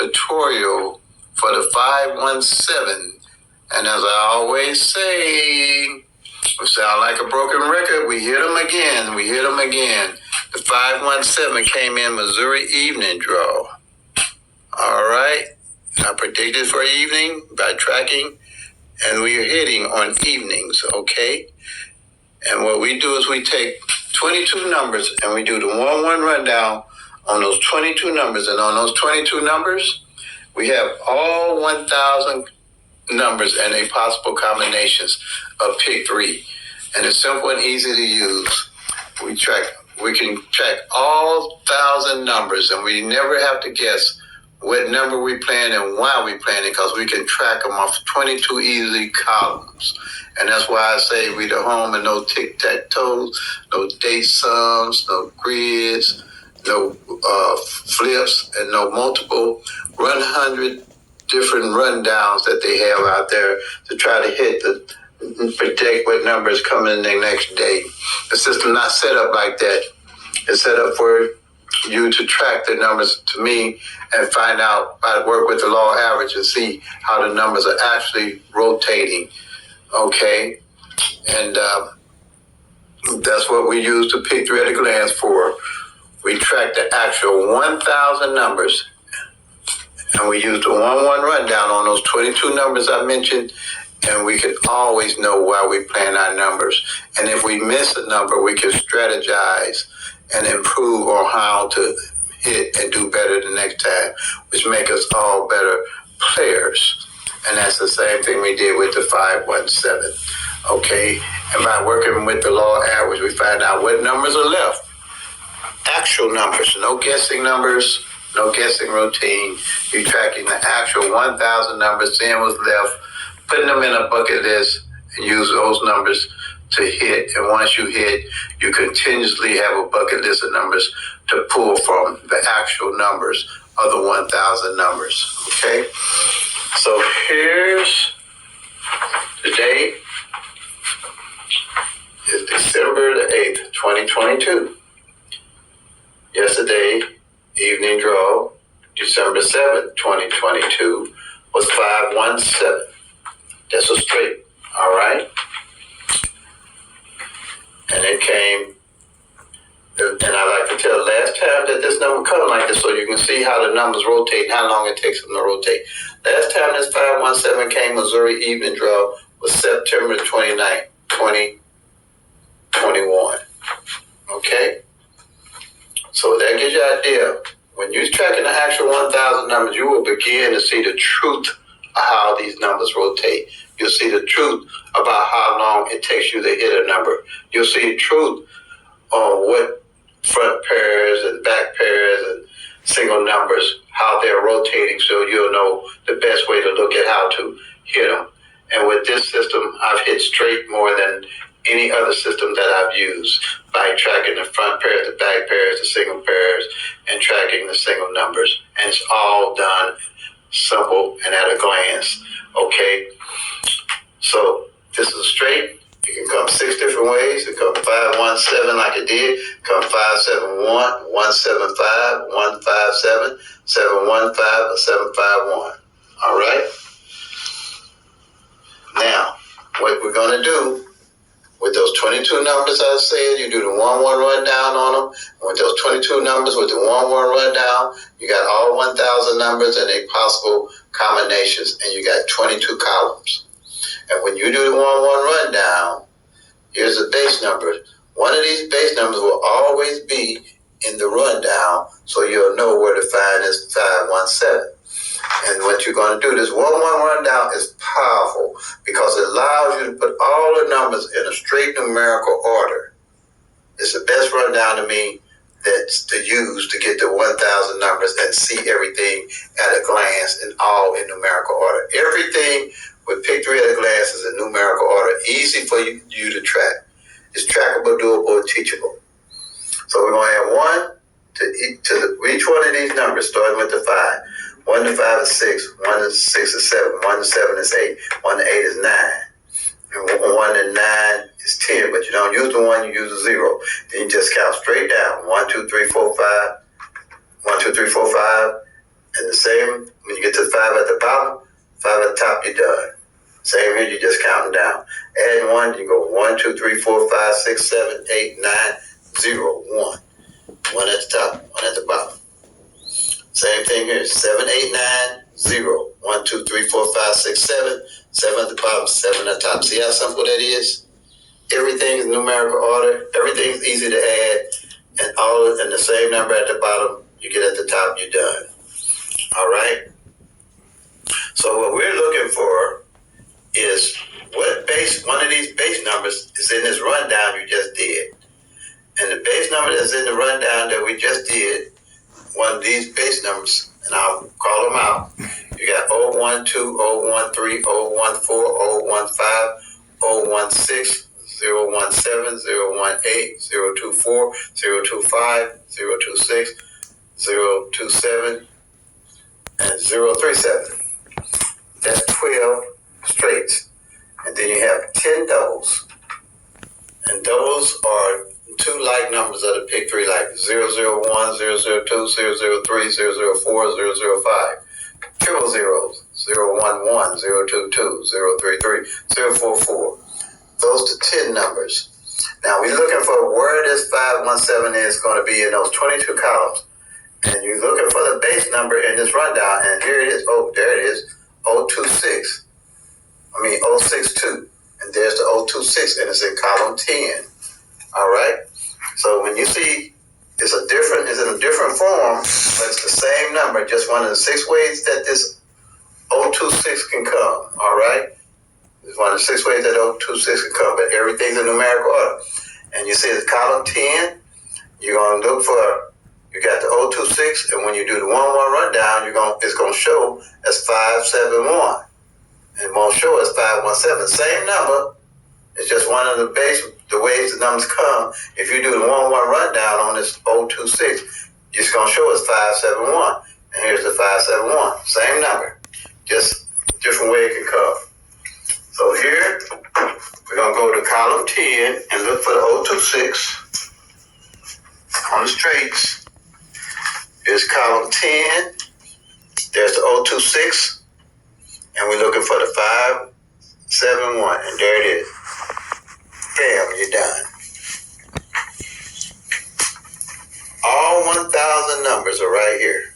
tutorial for the 517. And as I always say, we sound like a broken record. We hit them again. The 517 came in Missouri evening draw. All right. I predicted for evening by tracking, and we are hitting on evenings, okay? And what we do is we take 22 numbers and we do the 1-1 rundown on those 22 numbers. And on those 22 numbers, we have all 1,000 numbers and their possible combinations of Pick-3. And it's simple and easy to use. We can track all 1,000 numbers, and we never have to guess what number we playing and why we playing it, because we can track them off 22 easy columns. And that's why I say we the home and no tic-tac-toes, no date sums, no grids, no flips, and no multiple 100 different rundowns that they have out there to try to hit predict what number is coming in the next day. The system not set up like that. It's set up for you to track the numbers to me and find out how to work with the law average and see how the numbers are actually rotating. Okay? And that's what we use the Pick-3 at a glance for. We track the actual 1,000 numbers, and we use the 1-1 rundown on those 22 numbers I mentioned, and we can always know why we plan our numbers. And if we miss a number, we can strategize and improve on how to hit and do better the next time, which make us all better players. And that's the same thing we did with the 517. Okay? And by working with the law average, we find out what numbers are left. Actual numbers, no guessing numbers, no guessing routine. You're tracking the actual 1,000 numbers, seeing what's left, putting them in a bucket list, and use those numbers to hit. And once you hit, you continuously have a bucket list of numbers to pull from, the actual numbers of the 1,000 numbers. Okay? So here's the date. It's December the 8th, 2022. Yesterday, evening draw, December 7th, 2022, was 517. That's a straight, all right? And it came, and I like to tell last time that this number come like this so you can see how the numbers rotate and how long it takes them to rotate. Last time this 517 came, Missouri evening draw, was September 29th, 2021. Okay? So that gives you an idea. When you're tracking the actual 1,000 numbers, you will begin to see the truth of how these numbers rotate. You'll see the truth about how long it takes you to hit a number. You'll see the truth on what front pairs and back pairs and single numbers, how they're rotating, so you'll know the best way to look at how to hit them. And with this system, I've hit straight more than any other system that I've used by tracking the front pairs, the back pairs, the single pairs, and tracking the single numbers. And it's all done simple and at a glance. Okay? So this is a straight. It can come 6 different ways. It can come 517 like it did. It can come 571, 175, 157, 715, or 751. All right? Now, what we're going to do with those 22 numbers I said, you do the 1-1 rundown on them. And with those 22 numbers, with the 1-1 rundown, you got all 1,000 numbers and their possible combinations, and you got 22 columns. And when you do the 1-1 rundown, here's the base number. One of these base numbers will always be in the rundown, so you'll know where to find this 517. And what you're going to do, this 1-1 rundown is powerful because it allows you to put all the numbers in a straight numerical order. It's the best rundown to me that's to use to get the 1,000 numbers and see everything at a glance and all in numerical order. Everything with Pick-3 at a glance is in numerical order, easy for you to track. It's trackable, doable, and teachable. So we're going to add 1 to each one of these numbers, starting with the 5. 1 to 5 is 6, 1 to 6 is 7, 1 to 7 is 8, 1 to 8 is 9. And 1 to 9 is 10, but you don't use the 1, you use a 0. Then you just count straight down. 1, 2, 3, 4, 5. 1, 2, 3, 4, 5. And the same, when you get to 5 at the bottom, 5 at the top, you're done. Same here, you're just counting down. Adding 1, you go 1, 2, 3, 4, 5, 6, 7, 8, 9, 0, 1. 1 at the top, 1 at the bottom. Same thing here, 7, 8, 9, 0. 1, 2, 3, 4, 5, 6, 7. 7 at the bottom, 7 at the top. See how simple that is? Everything is numerical order. Everything's easy to add. And all in the same number at the bottom, you get at the top, you're done. All right? So what we're looking for is what base, one of these base numbers is in this rundown you just did. And the base number that's in the rundown that we just did, one of these base numbers, and I'll call them out. You got 012, 013, 014, 015, 016, 017, 018, 024, 025, 026, 027, and 037. That's 12 straights. And then you have 10 doubles. And doubles are two like numbers of the Pick-3, like 001, 002, 003, 004, 005. Triple zeros, 011, 022, 033, 044. Those are 10 numbers. Now we're looking for where this 517 is going to be in those 22 columns. And you're looking for the base number in this rundown. And here it is. Oh, there it is. 062. And there's the 026, and it's in column 10. All right? So when you see it's in a different form, but it's the same number, just one of the 6 ways that this 026 can come. All right? It's one of the 6 ways that 026 can come, but everything's in numerical order. And you see it's column 10, you're going to look for, you got the 026, and when you do the 1-1 rundown, it's going to show as 571. It won't show as 517. Same number. It's just one of the ways the numbers come. If you do the 1-1 rundown on this 026, it's going to show as 571. And here's the 571. Same number. Just different way it can come. So here, we're going to go to column 10 and look for the 026 on the straights. Here's column 10. There's the 026. And we're looking for the 571. And there it is. Bam, you're done. All 1,000 numbers are right here.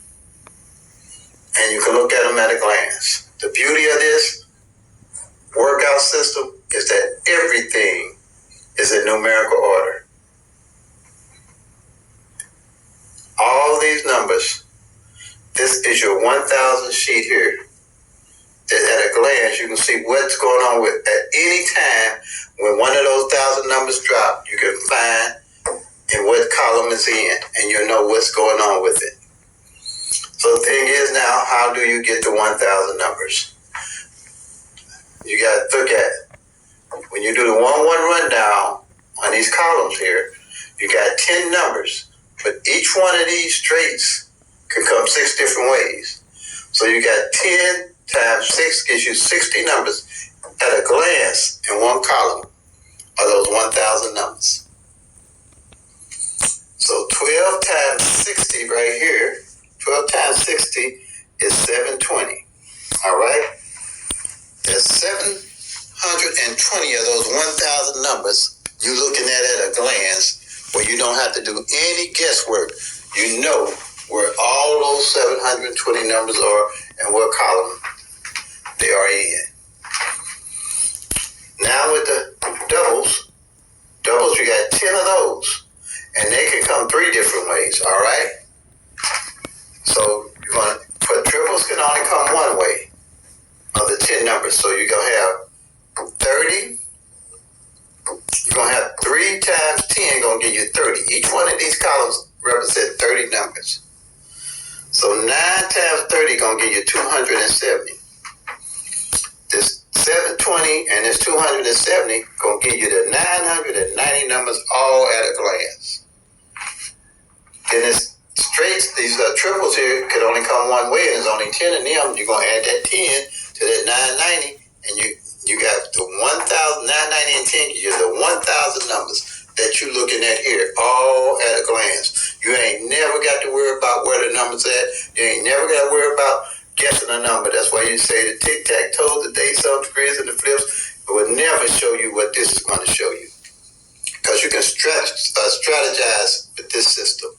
And you can look at them at a glance. The beauty of this workout system is that everything is in numerical order. All these numbers, this is your 1,000 sheet here. At a glance, you can see what's going on with at any time when one of those 1,000 numbers drop, you can find in what column it's in, and you'll know what's going on with it. So the thing is now, how do you get to 1,000 numbers? You got to look at it. When you do the 1-1 rundown on these columns here, you got 10 numbers, but each one of these straights can come 6 different ways. So you got 10 times 6 gives you 60 numbers at a glance in one column of those 1,000 numbers. So 12 times 60 right here, 12 times 60 is 720. All right? There's 720 of those 1,000 numbers you're looking at a glance where you don't have to do any guesswork. You know where all those 720 numbers are and what column they are in. Now with the doubles, you got 10 of those. And they can come 3 different ways, all right? So you're going to put triples can only come one way of the 10 numbers. So you're going to have 30. You're going to have 3 times 10 going to give you 30. Each one of these columns represent 30 numbers. So 9 times 30 going to give you 270. This 720 and this 270 going to give you the 990 numbers all at a glance. And this straights, these triples here could only come one way, and there's only 10 of them. You're going to add that 10 to that 990, and you got the 1,000, 990 and 10 gives you the 1,000 numbers that you're looking at here, all at a glance. You ain't never got to worry about where the number's at. You ain't never got to worry about guessing a number. That's why you say the tic-tac-toe, the dates, the degrees, and the flips. It will never show you what this is going to show you. Because you can strategize with this system.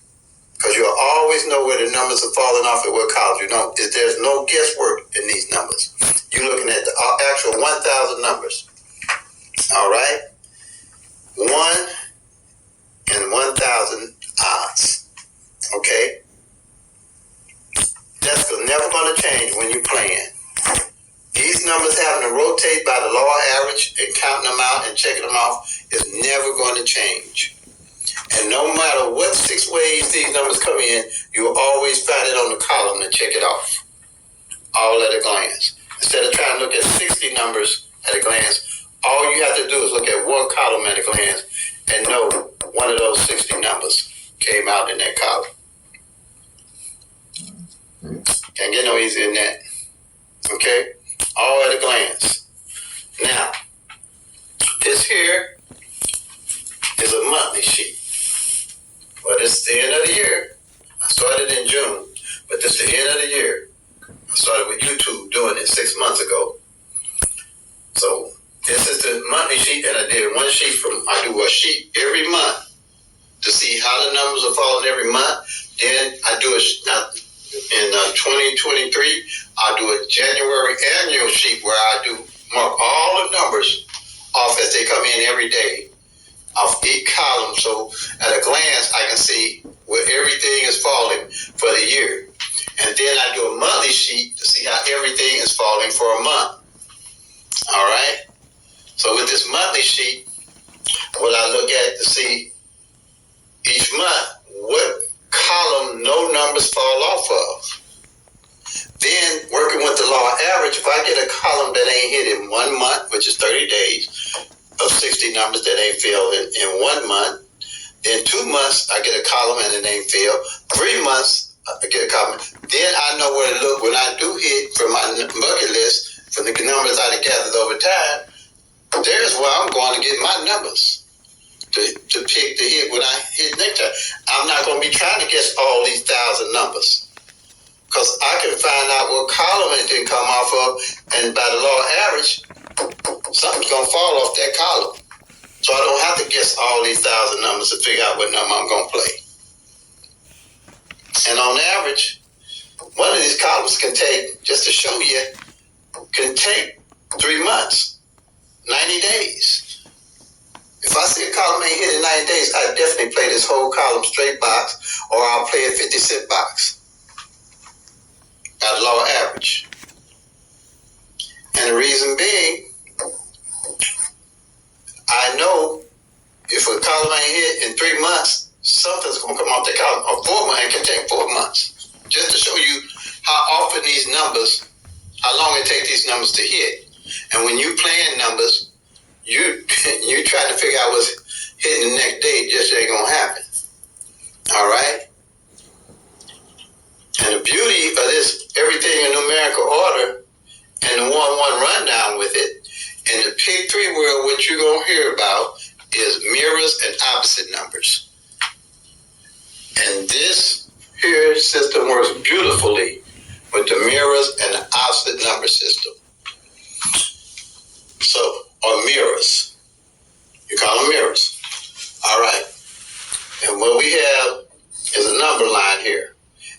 Because you'll always know where the numbers are falling off at what columns. You know, there's no guesswork in these numbers. You're looking at the actual 1,000 numbers. All right? 1 in 1,000 odds. Okay? That's never going to change when you're playing. These numbers having to rotate by the law of average and counting them out and checking them off is never going to change. And no matter what 6 ways these numbers come in, you'll always find it on the column and check it off. All at a glance. Instead of trying to look at 60 numbers at a glance, all you have to do is look at one column at a glance and know one of those 60 numbers came out in that column. Can't get no easier than that. Okay? All at a glance. Now, this here is a monthly sheet. Well, this is the end of the year. I started in June, but this is the end of the year. I started with YouTube doing it 6 months ago. So this is the monthly sheet, and I did one sheet I do a sheet every month to see how the numbers are falling every month. Then I do in 2023, I'll do a January annual sheet where I do mark all the numbers off as they come in every day off each column. So at a glance, I can see where everything is falling for the year. And then I do a monthly sheet to see how everything is falling for a month. All right? So with this monthly sheet, what I look at to see each month, what column no numbers fall off of. Then, working with the law of average, if I get a column that ain't hit in 1 month, which is 30 days, of 60 numbers that ain't filled in 1 month, then 2 months, I get a column and it ain't filled. 3 months, I get a column. Then I know where to look when I do hit from my bucket list, from the numbers I gathered over time. There's where I'm going to get my numbers to pick the hit when I hit next time. I'm not going to be trying to guess all these 1,000 numbers. Because I can find out what column it didn't come off of, and by the law of average, something's going to fall off that column. So I don't have to guess all these 1,000 numbers to figure out what number I'm going to play. And on average, one of these columns can take, just to show you, can take 3 months, 90 days. If I see a column ain't hit in 90 days, I definitely play this whole column straight box, or I'll play a 50-cent box. At law average. And the reason being, I know if a column ain't hit in 3 months, something's going to come off that column. Or 4 months, it can take 4 months. Just to show you how often these numbers, how long it takes these numbers to hit. And when you playing numbers, you trying to figure out what's hitting the next day, it just ain't going to happen. All right? And the beauty of this, everything in numerical order, and the 1-1 rundown with it, in the Pick-3 world, what you're going to hear about is mirrors and opposite numbers. And this here system works beautifully with the mirrors and the opposite number system. So, or mirrors. You call them mirrors. All right. And what we have is a number line here.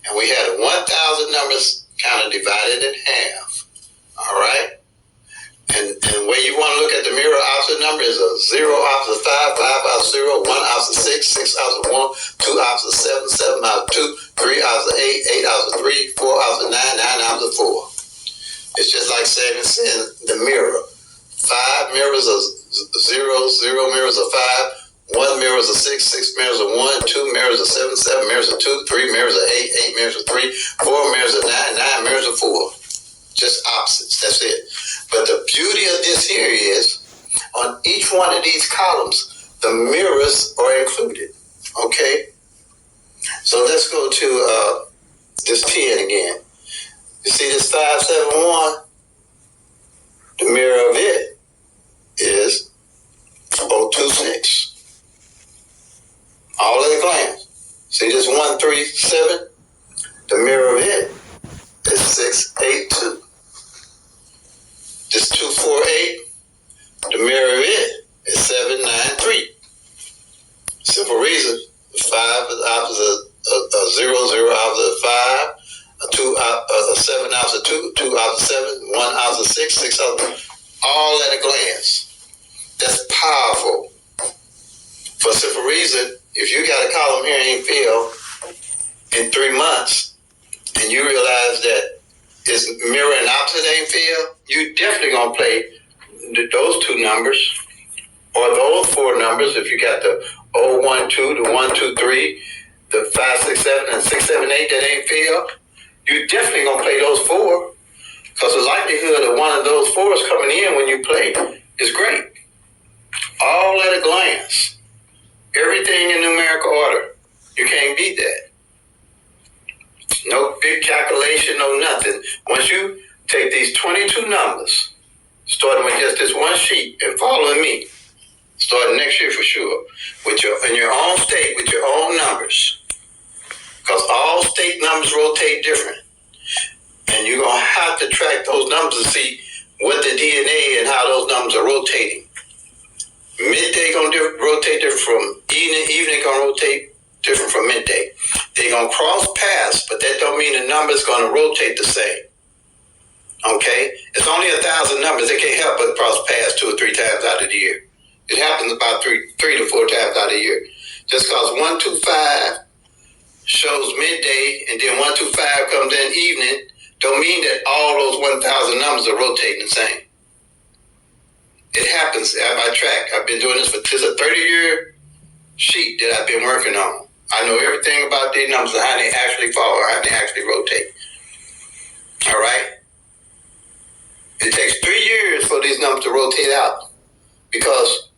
And we had 1,000 numbers kind of divided in half. All right? And where you want to look at the mirror opposite number is a 0 opposite 5, 5 opposite 0, 1 opposite 6, 6 opposite 1, 2 opposite 7, 7 opposite 2, 3 opposite 8, 8 opposite 3, 4 opposite 9, 9 opposite 4. It's just like saying the mirror. 5 mirrors are 0, 0 mirrors are 5. 1 mirror is a 6, 6 mirrors are 1, 2 mirrors are 7, 7 mirrors are 2, 3 mirrors are 8, 8 mirrors are 3, 4 mirrors are 9, 9 mirrors are 4. Just opposites, that's it. But the beauty of this here is, on each one of these columns, the mirrors are included, okay? So let's go to this 10 again. You see this 571? The mirror of it is 026. All at a glance. See this 1 937. The mirror of it is 682. This 248. The mirror of it is 793. Simple reason. 5 is opposite of 0, 0 opposite of 5. A 7 opposite 2, 2 opposite 7, 1 opposite 6, 6 opposite, all at a glance. That's powerful. For a simple reason, if you got a column here ain't filled in 3 months, and you realize that it's mirror and opposite ain't filled, you definitely gonna play those 2 numbers, or those 4 numbers. If you got the 0, 1, 2, the 1, 2, 3, the 5, 6, 7, and 6, 7, 8 that ain't filled, you definitely gonna play those 4, because the likelihood of one of those 4s coming in when you play is great. All at a glance. Everything in numerical order. You can't beat that. No big calculation, no nothing. Once you take these 22 numbers, starting with just this one sheet and following me, starting next year for sure, with in your own state, with your own numbers, because all state numbers rotate different. And you're going to have to track those numbers to see what the DNA and how those numbers are rotating. Midday going to rotate different from evening. Evening going to rotate different from midday. They're going to cross paths, but that don't mean the number's going to rotate the same. Okay? It's only 1,000 numbers. They can't help but cross paths 2 or 3 times out of the year. It happens about 3 to 4 times out of the year. Just because 125 shows midday and then 125 comes in evening, don't mean that all those 1,000 numbers are rotating the same. It happens by track. I've been doing this for this is a 30-year sheet that I've been working on. I know everything about these numbers and how they actually fall, how they actually rotate. All right? It takes 3 years for these numbers to rotate out, because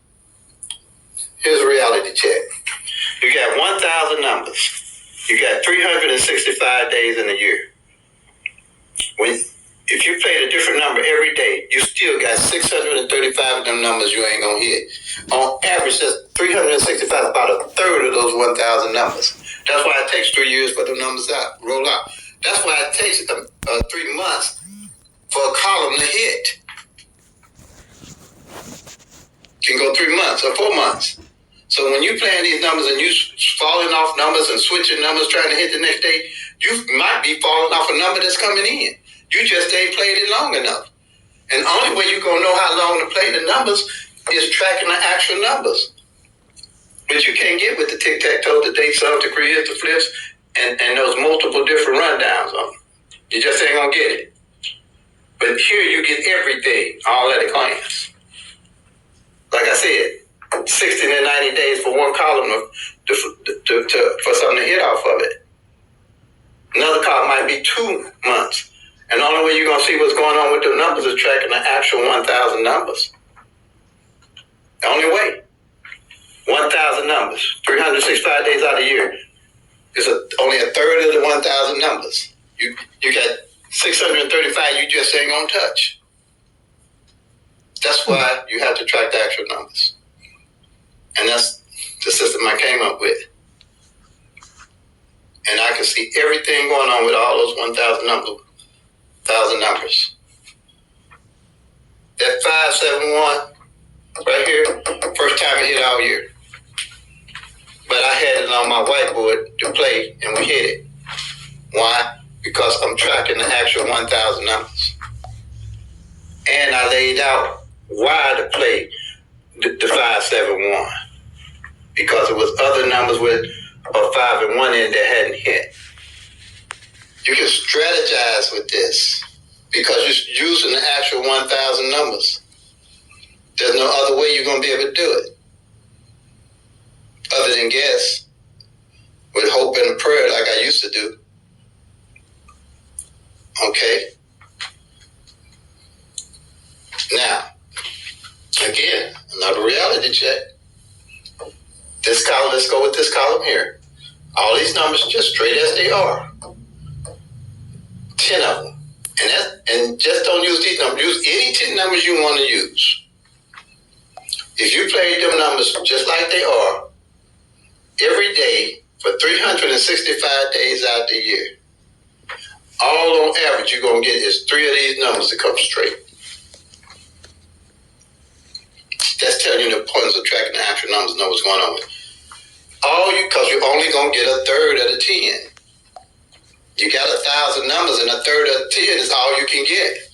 here's a reality check. You got 1,000 numbers. You got 365 days in a year. If you played a different number every day, you still got 635 of them numbers you ain't gonna hit. On average, that's 365, about a third of those 1,000 numbers. That's why it takes 3 years for the numbers roll out. That's why it takes 3 months for a column to hit. You can go 3 months or 4 months. So when you playing these numbers and you falling off numbers and switching numbers, trying to hit the next day, you might be falling off a number that's coming in. You just ain't played it long enough. And the only way you're going to know how long to play the numbers is tracking the actual numbers. But you can't get with the tic-tac-toe, the dates of, the creators, the flips, and those multiple different rundowns on them. You just ain't going to get it. But here you get everything all at a glance. Like I said, 60 to 90 days for one column for something to hit off of it. Another column might be 2 months. And the only way you're going to see what's going on with the numbers is tracking the actual 1,000 numbers. The only way. 1,000 numbers. 365 days out of the year. It's only a third of the 1,000 numbers. You got 635 you just ain't going to touch. That's why you have to track the actual numbers. And that's the system I came up with. And I can see everything going on with all those 1,000 numbers. That 571 right here, first time it hit all year. But I had it on my whiteboard to play, and we hit it. Why? Because I'm tracking the actual 1,000 numbers. And I laid out why to play the 571. Because it was other numbers with a 5 and 1 in that hadn't hit. You can strategize with this because you're using the actual 1,000 numbers. There's no other way you're going to be able to do it other than guess with hope and a prayer like I used to do. Okay? Now, again, another reality check. This column, let's go with this column here. All these numbers just straight as they are. 10 of them. And just don't use these numbers. Use any 10 numbers you want to use. If you play them numbers just like they are, every day for 365 days out the year. All on average you're going to get is 3 of these numbers to come straight. That's telling you the importance of tracking the actual numbers and know what's going on with it. Because you're only going to get a third of the 10. You got 1,000 numbers and a third of 10 is all you can get.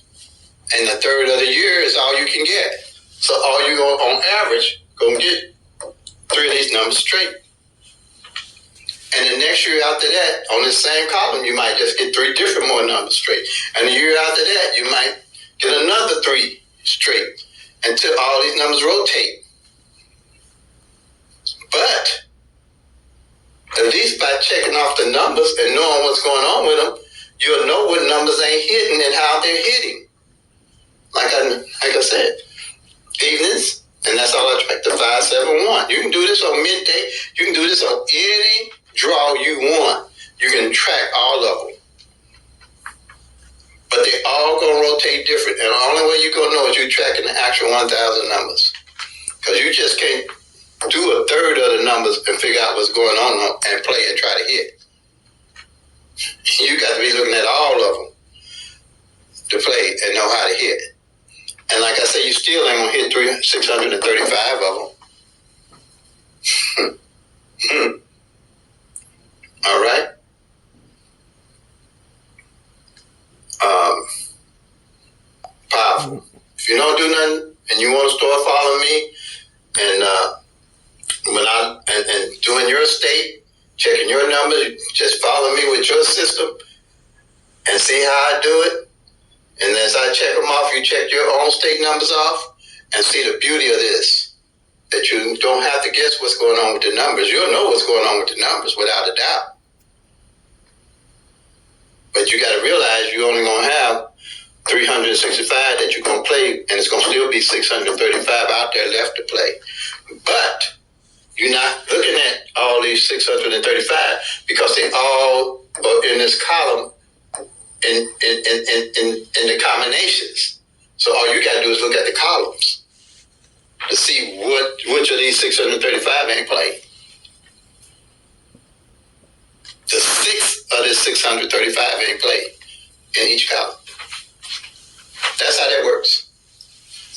And a third of the year is all you can get. So all you going on average going to get 3 of these numbers straight. And the next year after that, on the same column, you might just get 3 different more numbers straight. And the year after that, you might get another 3 straight until all these numbers rotate. But at least by checking off the numbers and knowing what's going on with them, you'll know what numbers ain't hitting and how they're hitting. Like I said, evenings, and that's all I track, the 571. You can do this on midday. You can do this on any draw you want. You can track all of them. But they all going to rotate different. And the only way you're going to know is you're tracking the actual 1,000 numbers. Because you just can't do a third of the numbers and figure out what's going on and play and try to hit. You got to be looking at all of them to play and know how to hit. And like I say, you still ain't going to hit 635 of them. All right? Powerful. If you don't do nothing and you want to start following me and doing your state, checking your numbers, just follow me with your system and see how I do it. And as I check them off, you check your own state numbers off and see the beauty of this. That you don't have to guess what's going on with the numbers. You'll know what's going on with the numbers without a doubt. But you got to realize you're only going to have 365 that you're going to play, and it's going to still be 635 out there left to play. But you're not looking at all these 635 because they all are in this column in the combinations. So all you got to do is look at the columns to see which of these 635 ain't played. The 6 of this 635 ain't played in each column. That's how that works.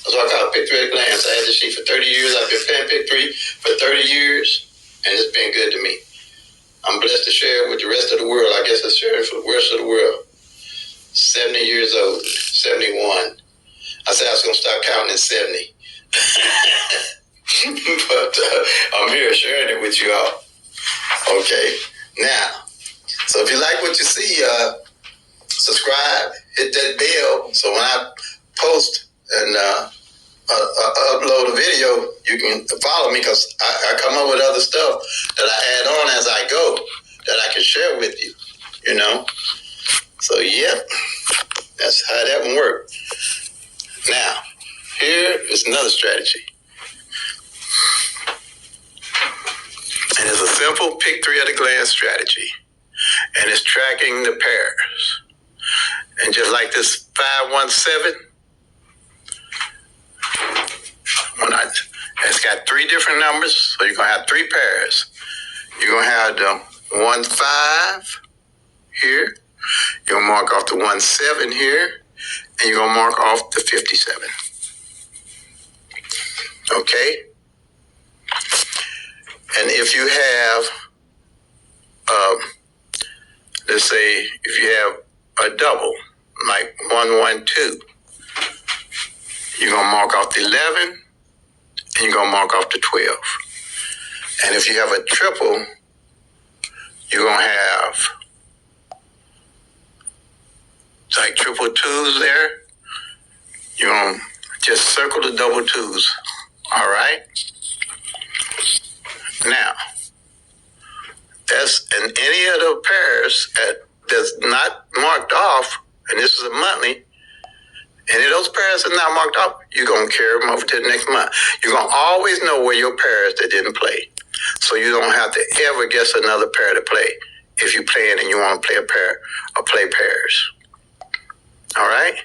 That's what I call Pick-3 at a glance. I had this sheet for 30 years. I've been playing Pick-3 for 30 years, and it's been good to me. I'm blessed to share it with the rest of the world. I guess I share it for the rest of the world. 70 years old, 71. I said I was going to start counting at 70. But I'm here sharing it with you all. Okay? Now, so if you like what you see, subscribe, hit that bell, so when I post and upload a video, you can follow me, because I come up with other stuff that I add on as I go that I can share with you, you know. So, yeah, that's how that one works. Now, here is another strategy. And it's a simple Pick-3 at a glance strategy. And it's tracking the pairs. And just like this 517, it's got 3 different numbers, so you're going to have 3 pairs. You're going to have the 15 here. You're going to mark off the 17 here. And you're going to mark off the 57. Okay? And if you have, let's say, if you have a double, like 112, you're going to mark off the 11, and you're going to mark off the 12. And if you have a triple, you're going to have like triple 2s there. You're going to just circle the double 2s. All right? Now, that's in any of the pairs that's not marked off, and this is a monthly, any of those pairs that are not marked off, you're going to carry them over to the next month. You're going to always know where your pairs that didn't play. So you don't have to ever guess another pair to play if you're playing and you want to play a pair or play pairs. All right?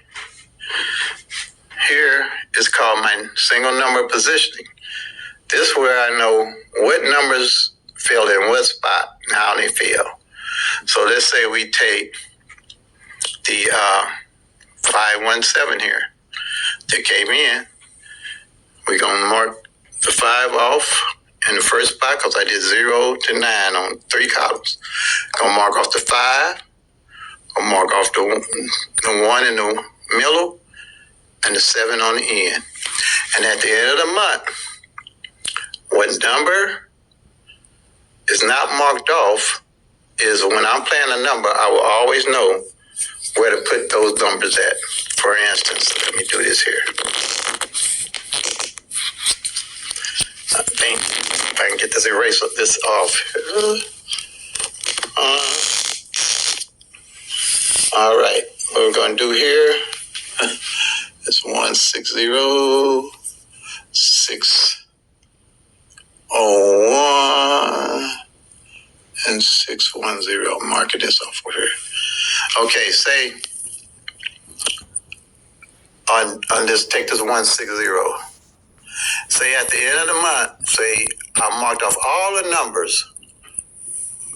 Here is called my single number positioning. This is where I know what numbers fell in what spot and how they fell. So let's say we take the 517 here that came in. We're going to mark the 5 off in the first spot because I did 0 to 9 on 3 columns. Going to mark off the 5. Going to mark off the 1 in the middle and the 7 on the end. And at the end of the month, what number is not marked off is when I'm playing a number, I will always know where to put those numbers at. For instance, let me do this here. I think if I can get this eraser this off. All right, what we're going to do here is 160 601 and 610. Marking this off over here. Okay, say on this, take this 160. Say at the end of the month, say I marked off all the numbers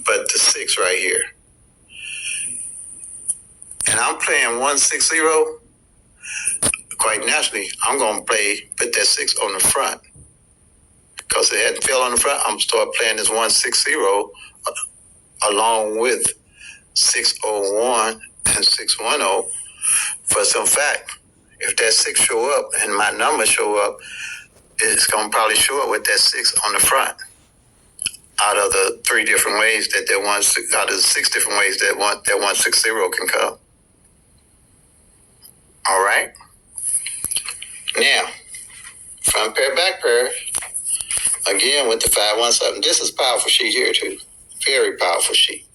but the 6 right here. And I'm playing 160. Quite naturally, I'm going to put that 6 on the front. Because it hadn't fell on the front, I'm start playing this 160 along with 601 and 610 for some fact. If that 6 show up and my numbers show up, it's going to probably show up with that 6 on the front. Out of the 3 different ways that out of the 6 different ways that 160 can come. All right. Now, front pair, back pair. Again with the 517. This is a powerful sheet here too. Very powerful sheet.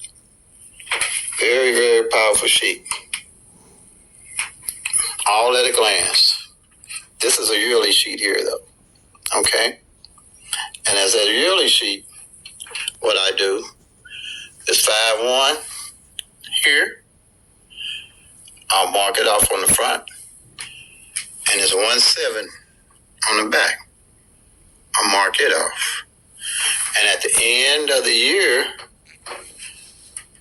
Very, very powerful sheet. All at a glance. This is a yearly sheet here though. Okay? And as a yearly sheet, what I do is 5-1 here. I'll mark it off on the front. And it's 1-7 on the back. I'll mark it off. And at the end of the year,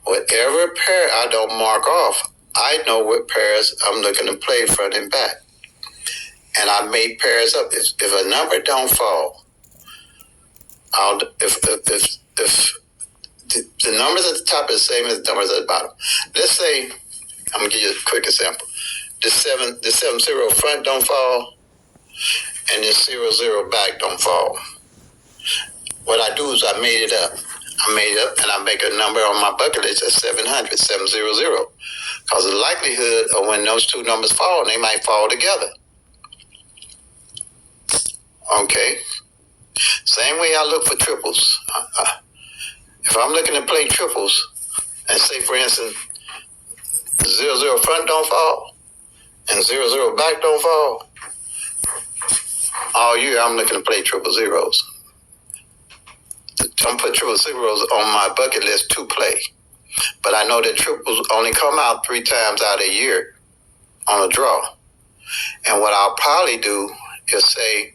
whatever pair I don't mark off, I know what pairs I'm looking to play front and back. And I make pairs up. If a number don't fall, if the numbers at the top are the same as the numbers at the bottom. Let's say, I'm gonna give you a quick example. The 7-0 front don't fall, and this 0-0 back don't fall. What I do is I made it up. And I make a number on my bucket list at 700, 700. Because the likelihood of when those 2 numbers fall, they might fall together. Okay. Same way I look for triples. If I'm looking to play triples, and say for instance, 0-0 front don't fall, and 0-0 back don't fall, all year I'm looking to play triple zeros. I'm putting triple zeros on my bucket list to play. But I know that triples only come out 3 times out of a year on a draw. And what I'll probably do is say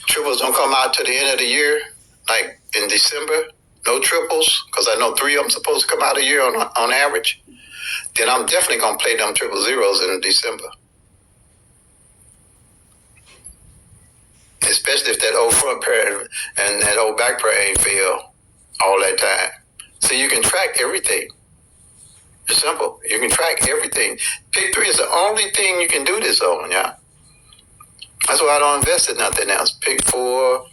triples don't come out to the end of the year, like in December, no triples, because I know 3 of them supposed to come out a year on average. Then I'm definitely going to play them triple zeros in December. Especially if that old front pair and that old back pair ain't fail all that time. So you can track everything. It's simple. You can track everything. Pick-3 is the only thing you can do this on, yeah. That's why I don't invest in nothing else. Pick-4,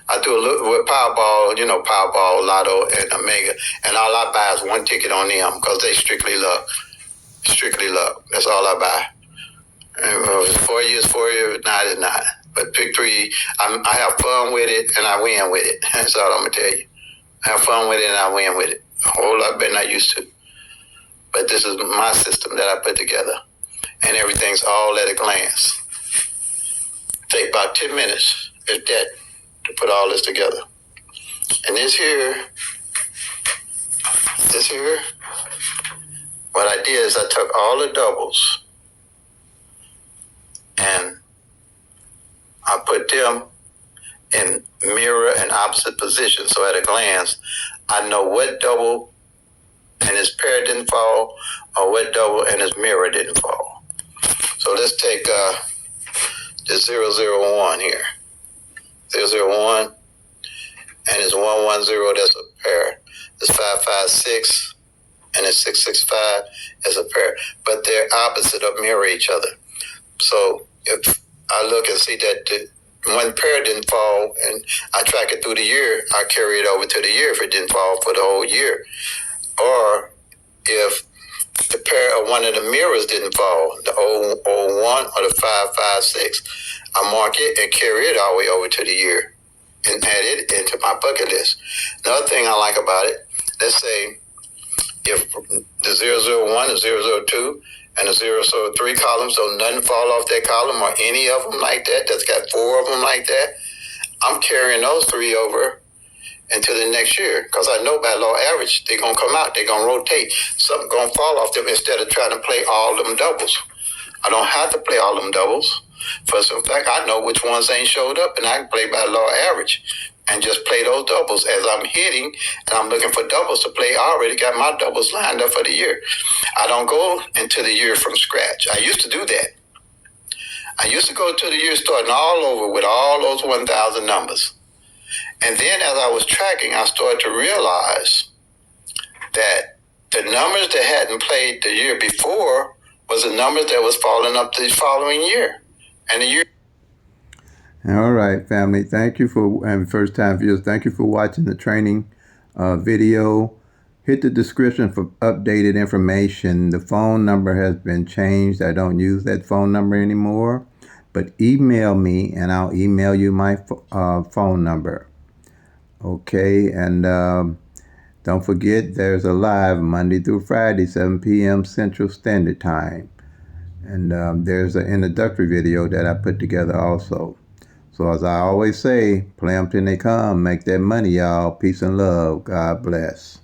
I do a little with Powerball, Powerball, Lotto, and Omega. And all I buy is 1 ticket on them because they strictly luck. Strictly luck. That's all I buy. And if it's 4 years, 4 years, not is not. But Pick-3, I have fun with it and I win with it. That's all I'm going to tell you. I have fun with it and I win with it. A whole lot better than I used to. But this is my system that I put together. And everything's all at a glance. Take about 10 minutes, if that, to put all this together. And this here, what I did is I took all the doubles and I put them in mirror and opposite positions. So at a glance, I know what double and its pair didn't fall, or what double and its mirror didn't fall. So let's take this 001 here. 001 and it's 110, that's a pair. It's 556 and it's 665 as a pair. But they're opposite or mirror each other. So if I look and see that the one pair didn't fall and I track it through the year, I carry it over to the year if it didn't fall for the whole year. Or if the pair of one of the mirrors didn't fall, the 001 or the 556, I mark it and carry it all the way over to the year and add it into my bucket list. Another thing I like about it, let's say if the 001, the 002, and the 003 columns, so nothing fall off that column or any of them like that, that's got 4 of them like that, I'm carrying those 3 over into the next year because I know by law average, they're going to come out, they're going to rotate. Something going to fall off them instead of trying to play all them doubles. I don't have to play all them doubles. For some fact, I know which ones ain't showed up and I can play by law average and just play those doubles as I'm hitting and I'm looking for doubles to play. I already got my doubles lined up for the year. I don't go into the year from scratch. I used to do that. I used to go to the year starting all over with all those 1,000 numbers. And then as I was tracking, I started to realize that the numbers that hadn't played the year before was the numbers that was falling up the following year. And the year. All right, family. Thank you for, and first time viewers, thank you for watching the training video. Hit the description for updated information. The phone number has been changed. I don't use that phone number anymore. But email me and I'll email you my phone number. Okay, and don't forget there's a live Monday through Friday, 7 p.m. Central Standard Time. And there's an introductory video that I put together also. So as I always say, play them till they come. Make that money, y'all. Peace and love. God bless.